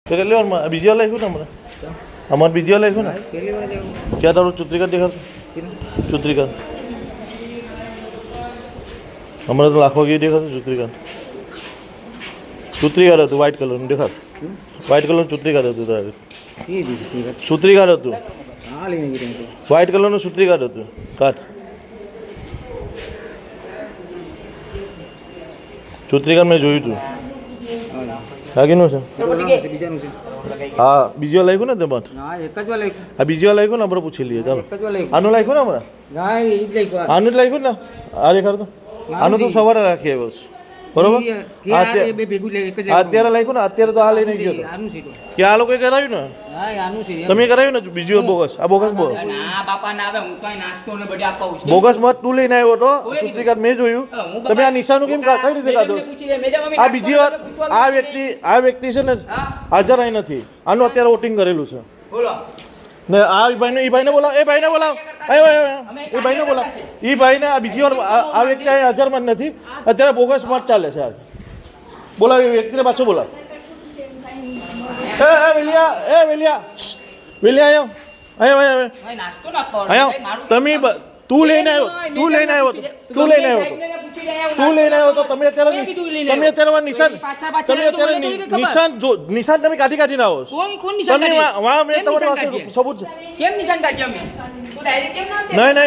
તો કેટલી વારમાં બીજી વાર લખ્યું ને હમણાં અમારે બીજી વાર લખ્યું ને ક્યાં તારું ચૂંટણી કાર્ડ દેખાડતું ચૂંટણી કાર્ડ હમણાં તો લાખો ગઈ દેખાતું ચૂંટણી કાર્ડ હતું વ્હાઇટ કલરનું દેખાડ વ્હાઇટ કલરનું ચૂંટણી કાર્ડ હતું તારે સૂત્રી કાર્ડ હતું વ્હાઇટ કલરનું સૂત્રી કાર્ડ હતું કાર્ડ ચૂંટણી કાર્ડ મેં જોયું હતું બાકીનું છે હા બીજી વાર લખ્યું ને તેમાં હા બીજી વાર લખ્યું ને આપણે પૂછી લઈએ ચાલો આનું લખ્યું ને હમણાં આનું જ લખ્યું ને આ દેખાડ તો આનું તો સવારે રાખી આવ્યો છું બરોબર અત્યારે લખ્યું ને અત્યારે તો આ લઈને ગયો કે આ લોકોએ કરાવ્યું ને તમે કરાવ્યું ને બીજી બોગસ આ બોગસ બોગસ મત તું લઈને આવ્યો તો ચૂંટણી કાર્ડ મેં જોયું તમે આ નિશાનું કેમ કઈ રીતે કાઢો આ બીજી વાર આ વ્યક્તિ છે ને હાજર અહીં નથી આનું અત્યારે વોટિંગ કરેલું છે ને આ ભાઈને બોલાવ એ ભાઈને બોલાવ એ ભાઈને બોલાવ એ ભાઈને આ બીજી વાર આ વ્યક્તિ અહીં હાજરમાં જ નથી અત્યારે બોગસ મત ચાલે છે આજે બોલાવ એ વ્યક્તિને પાછો બોલાવ વેલિયા વેલિયા આવ્યો તમે તું લઈને આવ્યો તો તમે અત્યારે નિશાન તમે કાઢીને આવો તમે સબૂત નહીં